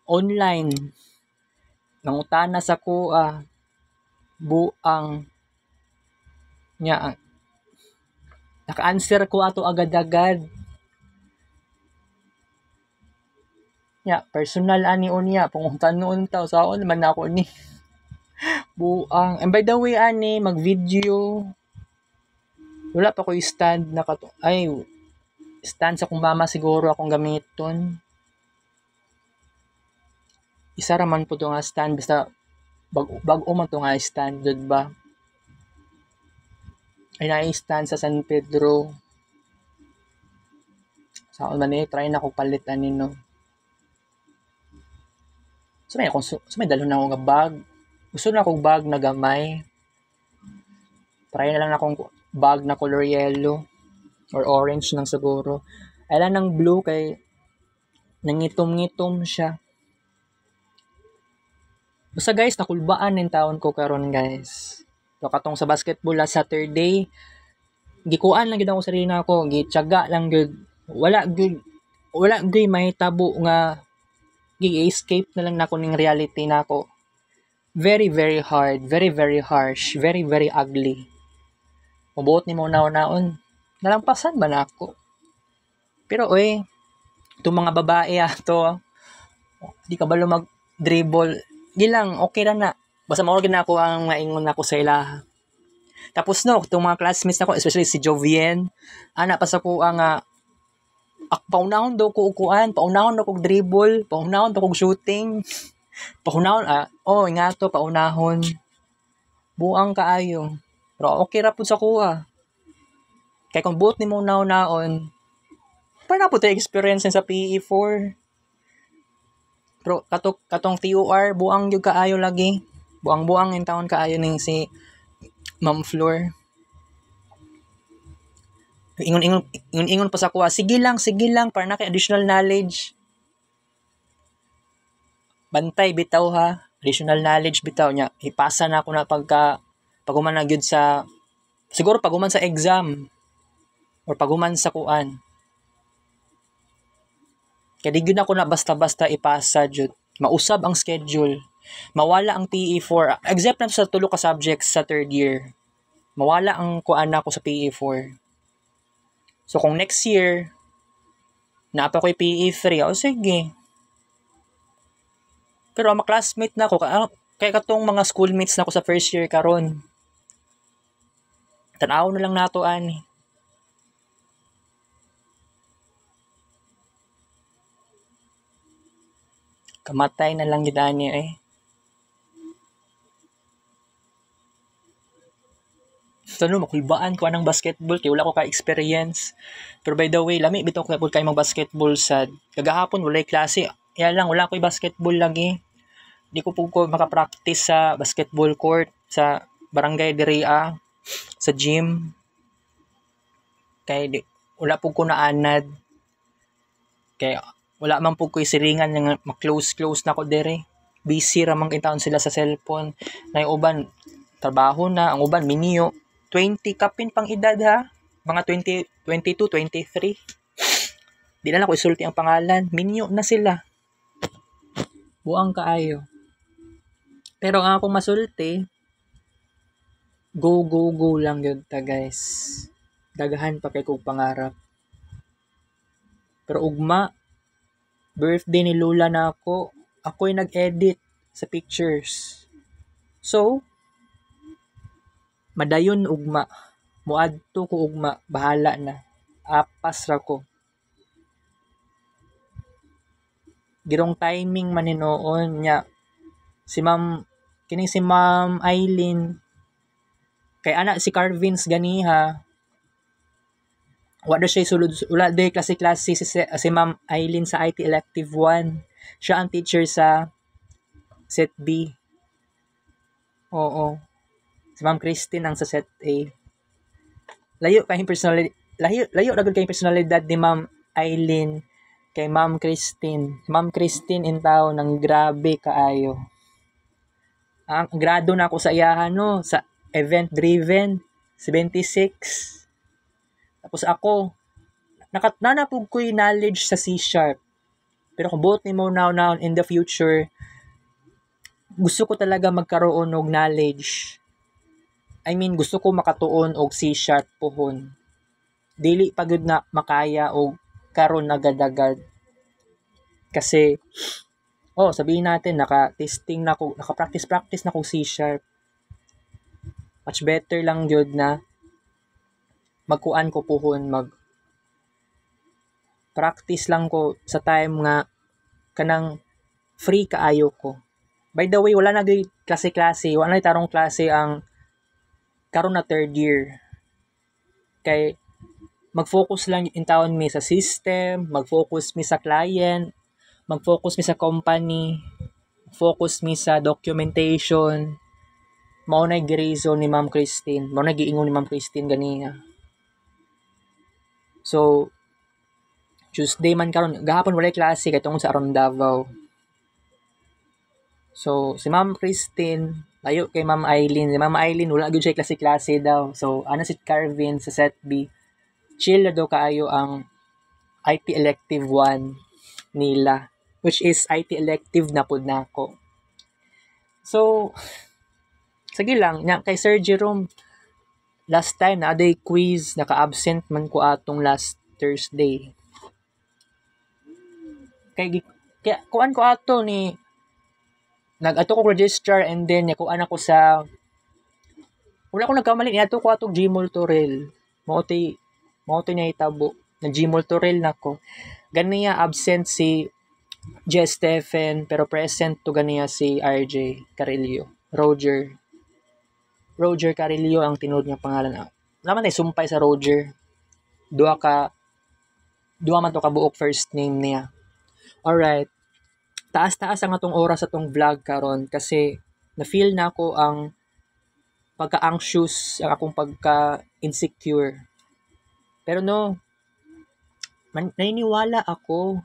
online. Nangutana sa ko buang nya naka-answer ko ato agad-agad. Nya personal ani unya panguntanon ta usaon man ako ni. Buang. And by the way ani mag-video wala pa ko stand na stand sa kong mama siguro akong gamiton. Isa ra man po to nga stand basta bag-o man to nga stand jud ba. Ay na-stand sa San Pedro. Saan man try na ko palit ani no. So may dalo na ako nga bag. Gusto na akong bag na gamay. Try na lang akong bag na color yellow or orange lang siguro. Ay lang ng blue kay nangitom-ngitom siya. Basta guys, nakulbaan ng taon ko karon guys. So katong sa basketball last Saturday, gikuan lang gid ako sarili nako, gitiyaga lang gud. Wala gud mahitabo nga gi-escape na lang nako ning reality nako. Very very hard, very very harsh, very very ugly. Mabuot ni mo naon, nalampasan ba nako? Pero itong mga babae ato, di ka ba mag-dribble? Di lang, okay lang na. Basta maorgan na ako ang maingon nako sa ila. Tapos no, itong mga classmates nako, especially si Jovien, ana pa sa ko ang paunahon daw ko ukuan, paunahon daw ko dribble, paunahon daw ko shooting. Paunahon, ingato, paunahon. Buang kaayo. Pero okay ra pud sa kuha. Kaya kung buot ni mo naon, para na po tayo experience sa PE4. Pero katong TUR, buang yung kaayo lagi. Buang-buang yung taon kaayo ning si Ma'am Flor. Ingon pa sa kuha, sige lang, para na kay additional knowledge. Bantay bitaw ha, additional knowledge bitaw niya. Ipasa na ako na paguman na gyud sa, siguro paguman sa exam or paguman sa kuan. Kaya di gyud ako na basta-basta ipasa jud. Mausab ang schedule. Mawala ang PE4. Except na sa tulo ka subjects sa third year. Mawala ang kuan na ako sa PE4. So kung next year naapa ko'y PE3, sige. Pero ang classmate na ako, kaya katong mga schoolmates na ako sa first year karon. Tanaw na lang nato ani. Kamatay na lang gid ani So makulbaan ko anang basketball kay wala ko ka-experience. Pero by the way, lami bitaw ko kay mag-basketball sa kagahapon walay klase. Kaya lang wala ko'y basketball lagi. Di ko po maka-practice sa basketball court sa barangay Diria sa gym. Kay wala po ko naanad. Kay wala man po ko'y siringan nga ma-close na ko dire. Busy ra man kintaon sila sa cellphone. Na yung uban trabaho na, ang uban miniyo. 20 kapin pang edad ha. Mga 22, 23. Di na lang ko isulti ang pangalan. Minyo na sila. Buang kaayo. Pero ang akong masulti, go, go, go lang yun ta guys. Dagahan pa kay kong pangarap. Pero ugma, birthday ni Lola na ako. Ako'y nag-edit sa pictures. So, madayon ugma. Muadto ko ugma. Bahala na. Apas ra ko. Girong timing maninoon niya. Kining si Ma'am Eileen, kay anak si Carvins ganiha, wala siya sulod, wala day klase-klase si Ma'am Eileen sa IT Elective 1. Siya ang teacher sa Set B. Oo. Si Ma'am Christine ang sa Set A. Layo kayong personalidad, layo ra gud kayong personalidad ni Ma'am Eileen kay Ma'am Christine. Ma'am Christine in tao nang grabe kaayo. Ang grado na ako sa iyahan no, sa event driven 76. Tapos ako nanapog ko'y knowledge sa C#. Pero kung buot nimo now in the future, gusto ko talaga magkaroon og knowledge. I mean, gusto ko makatuon og C# pohon. Dili pagud na makaya og karon agad-agad. Kasi sabihin natin naka-testing na ko, naka-practice na ko C#. Much better lang gyud na magkuan ko pohon, practice lang ko sa time nga kanang free kaayo ko. By the way, wala na gyud klase-klase, wala na tarong klase ang karon na third year. Kay mag-focus lang in taon mi sa system, mag-focus mi sa client, mag-focus mi sa company, focus mi sa documentation. Mao na gi-reason ni Ma'am Christine. Mao na giingon ni Ma'am Christine ganiya. So, Tuesday man karon, gahapon walay klase kay tungod sa aron Davao. So, si Ma'am Christine, layo kay Ma'am Eileen. Si Ma'am Eileen, wala gyud siya klase-klase daw. So, ana si Carvin sa Set B. Chill na daw kaayo ang IT Elective 1 nila. Which is IT Elective na pud nako. So, sige lang. Kay Sir Jerome, last time na aday quiz, naka-absent man ko atong last Thursday. Kaya kuan ko ato ni nag-ato ko register and then kuan ako sa wala ko nagkamali ni ato ko atong Gmall Torel. Mao niya itabo na Gmall Torel nako. Ganiya absent si Jess Stephen pero present to ganiya si RJ Carillo. Roger Carillo ang tinuod nga pangalan. Naman ay sumpay sa Roger. Duha man to ka buok first name niya. Alright. Taas-taas ang atong oras atong vlog karon kasi na-feel na ako ang pagka-anxious, ang akong pagka-insecure. Pero no, naniniwala ako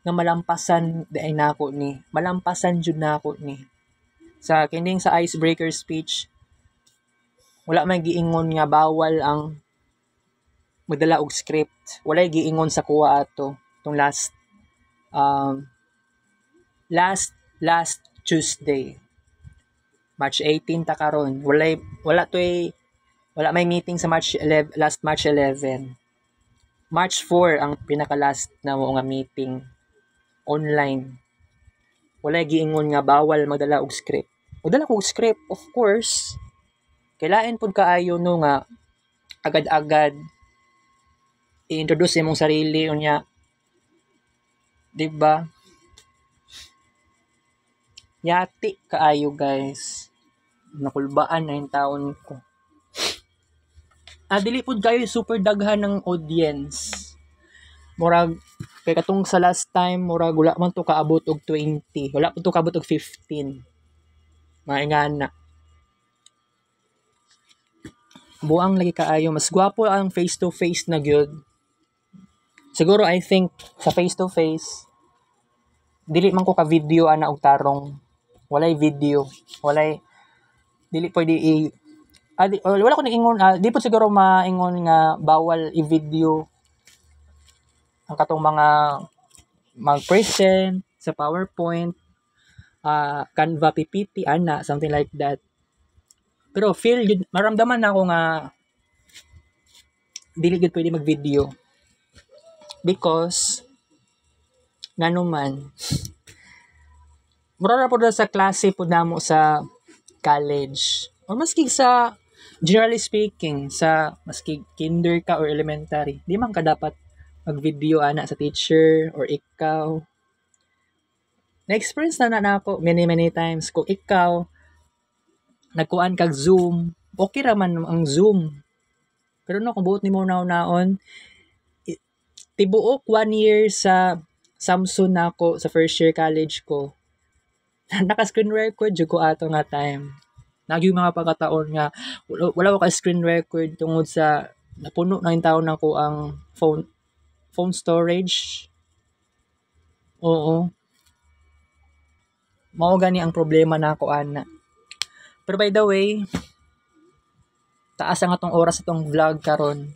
nga malampasan jud nako ni. Sa kining sa icebreaker speech, wala man giingon nga bawal ang magdala og script. Wala giingon sa kuha ato tong last Tuesday. March 18 ta karon. Wala may meeting sa last March 11. March 4 ang pinaka last na mo nga meeting online. Wala giingon nga bawal magdala og script. Magdala ko og script, of course. Kailain pud kaayo no nga agad-agad i-introduce imong sarili unya. Diba? Yati kaayo guys. Nakulbaan na yung taon ko. Dili pud kayo super daghan ng audience. Murag kay katong sa last time murag wala man to kaabot og 20. Wala pud to kaabot og 15. Maingana. Buang lagi kaayo, mas gwapo ang face to face na gyud. Siguro I think sa face to face dili man ko ka video ana og tarong. Walay video, dili pwede wala ko nag-ingon, di po siguro maingon nga bawal i-video ang katong mga mag-present sa PowerPoint, Canva PPT, ana, something like that. Pero feel yun, maramdaman na ako nga dili gid pwede mag-video because ngano man mura ra pud sa klase pud namo sa college or maski sa generally speaking sa maski kinder ka or elementary di man ka dapat mag-video ana sa teacher or ikaw na-experience na nako many times kung ikaw nagkuan kag Zoom okay ra man ang Zoom pero no kung buot nimo naon tibuok 1 year sa Samsung nako sa first year college ko naka-screen record jud ko ato nga time. Nagyo mga pagkataon nga wala ko ka screen record tungod sa napuno na yung taon nako ang phone storage. Oo. Mao gani ang problema nako ana. Pero by the way, taas ang atong oras atong vlog karon.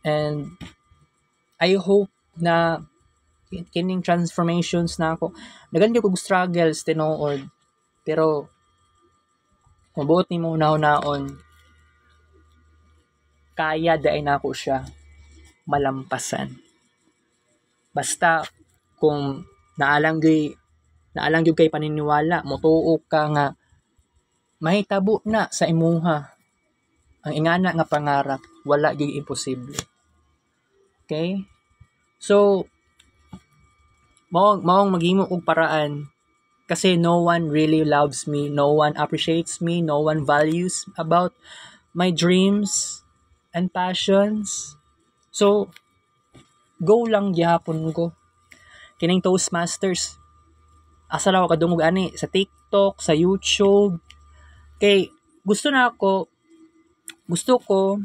And I hope na kining transformations na ako. Dagan gyud kog struggles tinuod. Pero kung buot nimo unahon kaya daay nako siya malampasan. Basta kung naalang gyud kay paniniwala, motuo ka nga mahitabo na sa imuha. Ang ingana nga pangarap, wala gyud imposible. Okay? So maong maghimo og paraan kasi no one really loves me, no one appreciates me, no one values about my dreams and passions. So go lang gyapon ko. Kining Toastmasters asa ra ako kadungog ani sa TikTok, sa YouTube. Kay gusto ko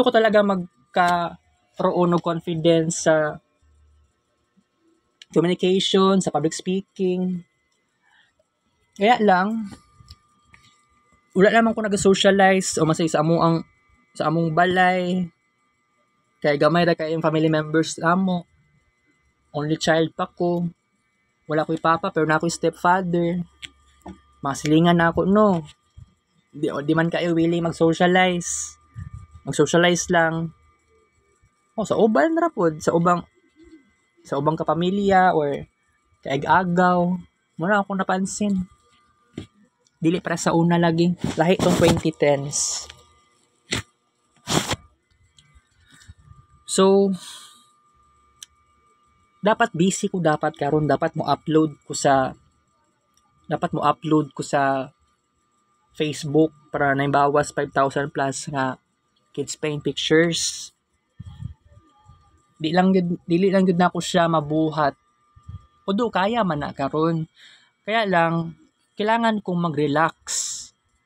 talaga magkaroon og confidence sa communication, sa public speaking. Kaya lang, wala naman ko nag-socialize o masay sa among balay. Kaya gamay ra kay yung family members amo. Only child pa ko. Wala ko'y papa pero na ako'y stepfather. Mga silingan na ako no. Di man kayo willing mag-socialize. Mag-socialize lang. Sa uban ra pod, sa ubang kapamilya or kaig-agaw, muna ako napansin. Dili para sa una lagi. Lahi tong 2010s. So, dapat busy ko karon dapat mo upload ko sa Facebook para naimbawas 5,000 plus nga kids paint pictures. Dili lang gud nako siya mabuhat. Although kaya man na karon. Kaya lang kailangan kong mag-relax.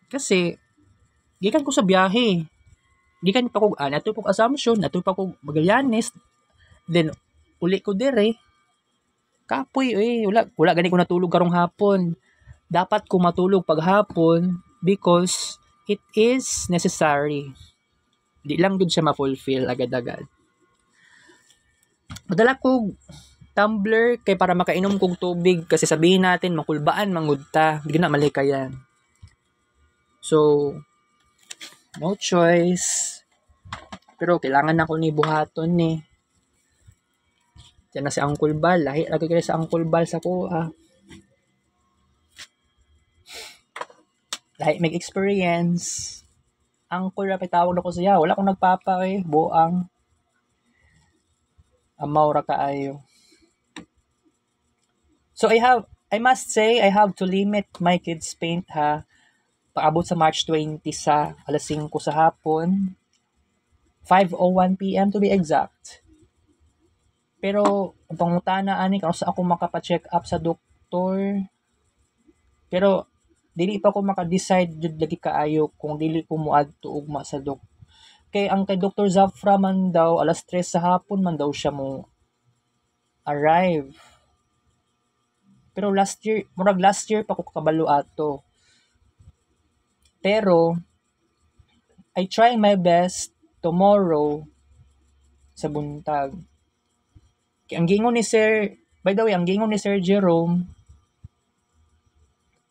Kasi gikan ko sa biyahe. Gikan pa ko nato po Assumption, nato pa ko Magallanes. Then uli ko dire. Kapoy wala gani ko natulog karong hapon. Dapat ko matulog paghapon because it is necessary. Di lang gud siya ma-fulfill agad-agad. Madala ko tumbler kay para makainom kog tubig kasi sabihin natin makulbaan mangudta, di na malikayan. So no choice. Pero kailangan ako ni buhaton ni. Diyan na si Uncle Bal, lahi lagi kay sa Uncle Bal sa kuha. Lahi may experience. Uncle ra tawag ako siya, wala akong nagpapa buang. Amaw ra kaayo. So I must say I have to limit my kids paint ha. Paabot sa March 20 sa alas 5 sa hapon. 5:01 PM to be exact. Pero ang pangutana ani kung sa ako makapa-check up sa doktor. Pero dili pa ko maka-decide jud lagi kaayo kung dili ko moadto ugma sa doktor. Kay ang kay Dr. Zafra man daw alas 3 sa hapon man daw siya mo arrive. Pero last year pa ko kabalo ato. Pero I try my best tomorrow sa buntag. Ang gingon ni Sir, by the way, ang gingon ni Sir Jerome,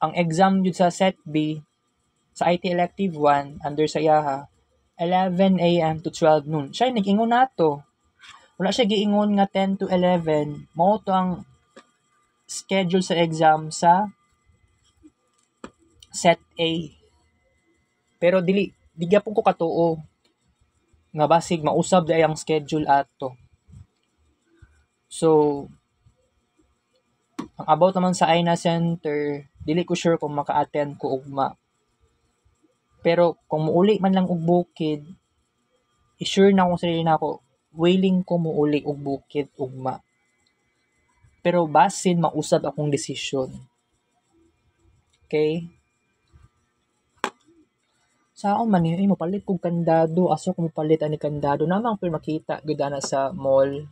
ang exam yun sa Set B, sa IT Elective 1, under sa IAHA, 11 a.m. to 12 noon. Siya nag-ingon na to. Wala siya giingon nga 10 to 11. Mao to ang schedule sa exam sa Set A. Pero di gyapon ko katuo nga basig mausab day ang schedule ato. So, ang about naman sa Aina Center, dili ko sure kung maka-attend ko ugma. Pero kung muuli man lang og bukid, i-sure na akong sarili na ako, willing ko muuli og bukid ugma. Pero basin mausab akong desisyon. Okay? Sa ako man mo palit kog kandado, aso ko mopalit ani kandado. Namang pero makita gud ana sa mall,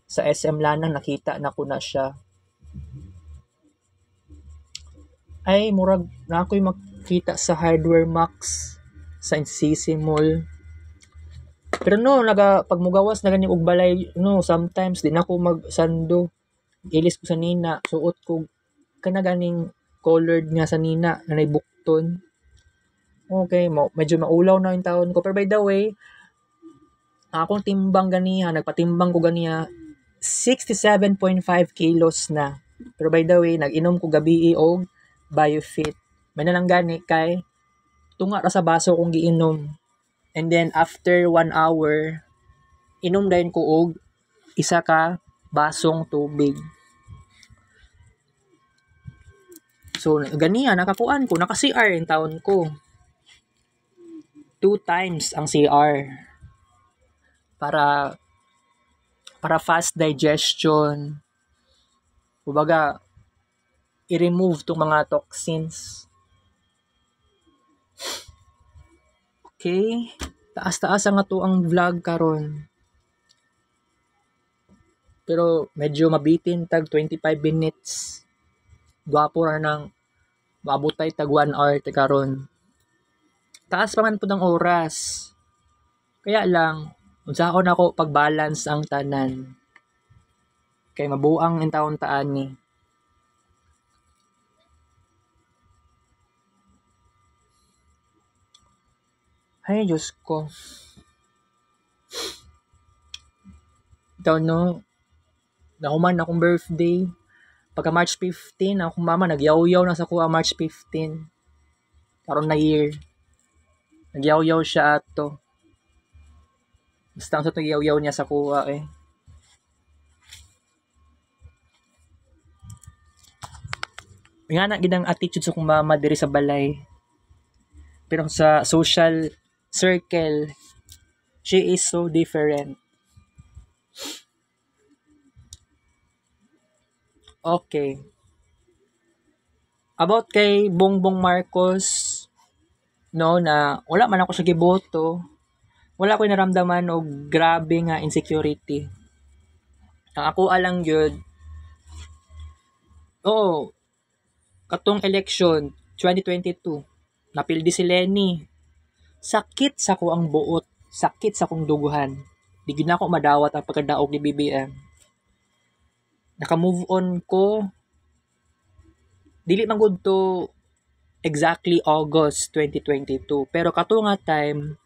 sa SM Lanang nakita na ko na siya. Ay murag na ako'y makita sa Hardware Max sa NCC Mall. Pero no, pag mugawas na ganyan og balay, no, sometimes din ako magsando. Ilis ko sa nina, suot ko kana ganing colored nga sa nina na naibukton. Okay, medyo maulaw na yung taon ko. Pero by the way, akong timbang ganiha, nagpatimbang ko ganiha, 67.5 kilos na. Pero by the way, nag-inom ko gabi og Biofit. May nalang gani kay tunga ra sa baso kong giinom. And then after 1 hour, inom dayon ko og isa ka basong tubig. So ganiya nakakuan ko, naka-CR yung taon ko. 2 times ang CR. Para fast digestion. Kumbaga, i-remove tong mga toxins. Okay? Taas-taas ang ato ang vlog karon. Pero medyo mabitin tag 25 minutes. Gwapo ra nang maabotay tag 1 hour ta karon. Taas pa man pud ang oras. Kaya lang unsahon ako pag-balance ang tanan. Kay mabuang in taon ta ani. Ay, Diyos ko. Ikaw no, nahuman akong birthday. Pagka March 15, akong mama nagyaw-yaw na sa kuha March 15. Karon na year. Nagyaw-yaw siya ato. Basta ang sa nagyaw-yaw niya sa kuha eh. Nga na gidang attitude sa kong mama diri sa balay. Pero sa social circle, she is so different. Okay. About kay Bongbong Marcos, no, na wala man ako sa giboto, wala ko naramdaman og grabe nga insecurity. Ang ako alang gyud, oo, katong election 2022, napildi si Lenny. Sakit sa ko ang buot, sakit sa kong duguhan. Di gyud na ako madawat ang pagkadaog ni BBM. Naka-move on ko. Dili man gud to exactly August 2022, pero kato nga time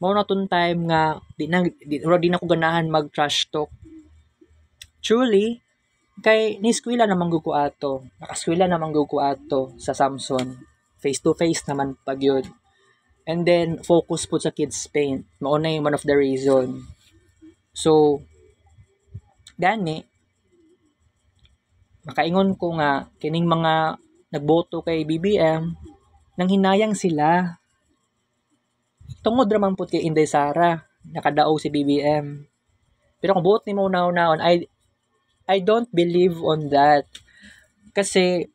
mao na tong time nga di na ko ganahan mag trash talk. Truly, kay niskwela naman gud ko ato. Nakaskwela naman gud ko ato sa Samson. Face to face naman pag yun. And then focus po sa kids paint. Mao na yung one of the reason. So gani makaingon ko nga kining mga nagboto kay BBM nang hinayang sila. Tungod ra man pud kay Inday Sara nakadaog si BBM. Pero kung buot nimo naon I don't believe on that. Kasi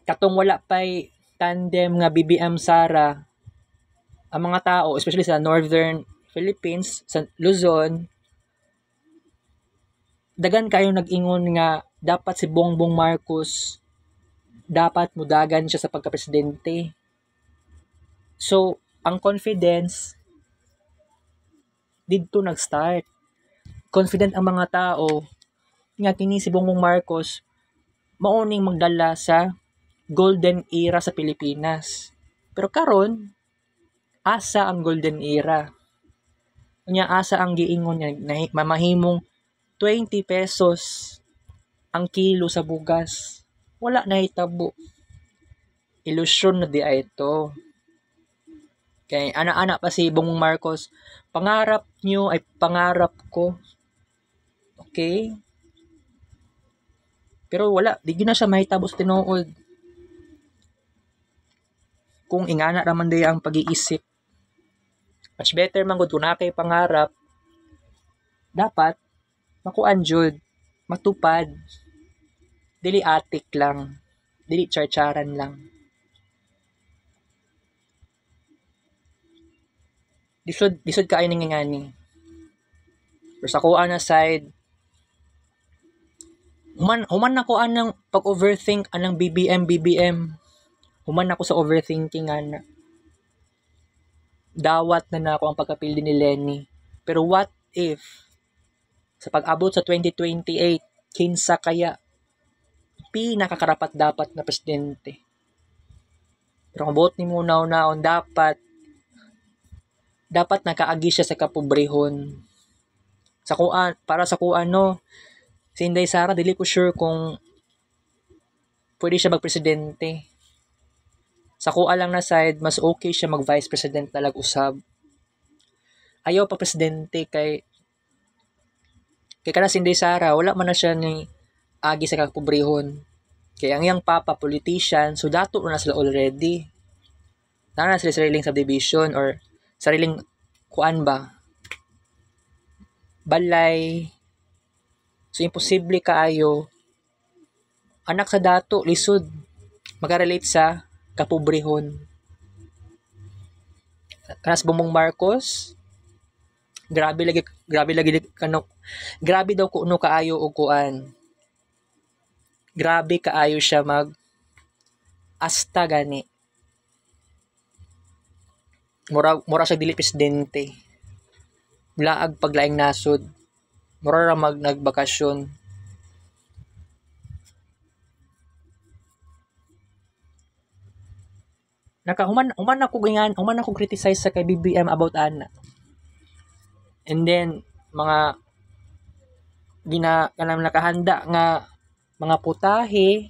katong wala pay tandem nga BBM Sara ang mga tao especially sa Northern Philippines, sa Luzon, dagan kayo nag-ingon nga dapat si Bongbong Marcos dapat mudagan siya sa pagka-presidente. So, ang confidence didto nag-start. Confident ang mga tao nga kini si Bongbong Marcos mauning magdala sa golden era sa Pilipinas. Pero karon, asa ang golden era? Nya asa ang giingon niya na mamahimong 20 pesos ang kilo sa bugas. Wala na hitabo. Ilusyon na di ay ito. Kay ana-ana pa si Bongbong Marcos, pangarap nyo ay pangarap ko. Okay? Pero wala, di na siya mahitabo sa tinuod. Kung ingana raman day ang pag-iisip. Much better man gud kung na kay pangarap, dapat makuan jud, matupad. Dili atik lang, dili charcharan lang. Disod kaayo ning ngani. Pero sa kuan na side, human ako anang pag-overthink anang BBM. Human ako sa overthinking ana. Dawat na ako ang pagkapildi ni Lenny. Pero what if sa pag-abot sa 2028, kinsa kaya pinakakarapat dapat na presidente? Pero kung buot ni mo naon dapat nakaagi siya sa kapobrehon. Para sa kuan no, si Inday Sara, dili ko sure kung pwede siya magpresidente. Sa kuan lang na side, mas okay siya mag-vice president na usab. Ayaw pa presidente kay kana si Inday Sara, wala man na siya ni agi sa kapobrehon. Kaya ang iyang papa, politician, so dato na sila already. Na sila sariling subdivision or sariling kuan ba? Balay. So, imposible kaayo. Anak sa dato, lisod. Magarelate sa kapobrehon. Kanas Bongbong Marcos, grabe lagi grabe daw kuno kaayo og kuan. Grabe kaayo siya asta gani. Mura siya dili presidente. Laag paglaing nasod. Mura ra nagbakasyon. Human ako criticize sa kay BBM about ana. And then kanang nakahanda nga mga putahe,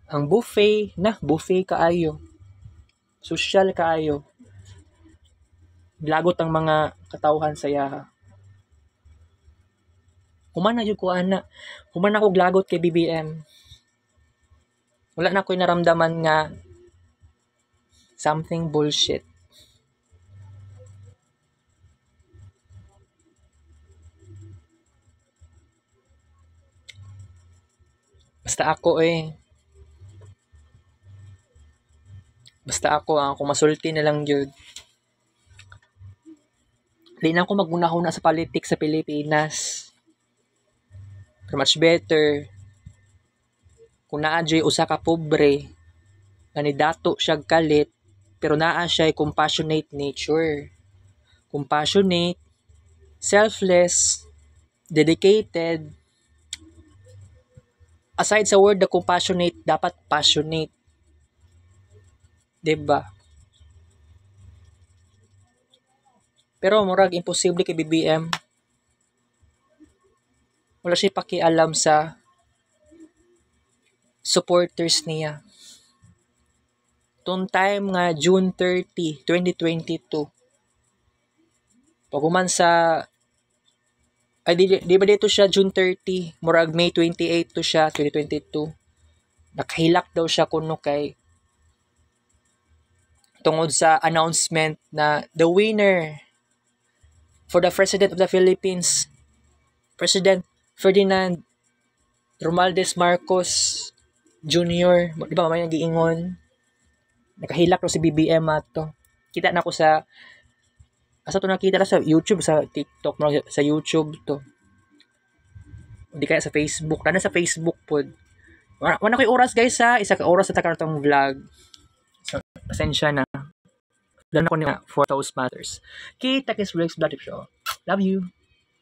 ang buffet kaayo. Social kaayo. Lagot ang mga katawhan sa yaha. Human na yun ko ana. Human ako glagot kay BBM. Wala na ako'y naramdaman nga something bullshit. Basta ako kung masulti na lang yun. Di na ako magunahon sa politics sa Pilipinas. Pero much better kung naadyo'y usa ka pobre, dato siya kalit, pero naa siya compassionate nature. Compassionate, selfless, dedicated. Aside sa word na compassionate, dapat passionate. Diba? Pero murag imposible kay BBM. Wala siya pakialam sa supporters niya. Tong time nga June 30, 2022. Pag sa di ba dito siya June 30, murag May 28 to siya 2022. Nakahilak daw siya kuno kay tungod sa announcement na the winner for the President of the Philippines, President Ferdinand Romualdez Marcos Jr. Di ba mamaya giingon? Nakahilak daw si BBM ato. Kita na ko sa asa to nakita na sa YouTube, sa TikTok, sa YouTube to. Hindi kaya sa Facebook. Lana sa Facebook pod. Wala ko'y oras guys ha. Isa ka oras sa takartong vlog. So, pasensya na. Dan ako niya for Toastmasters. Kita kay Rex Bloody Show. Love you.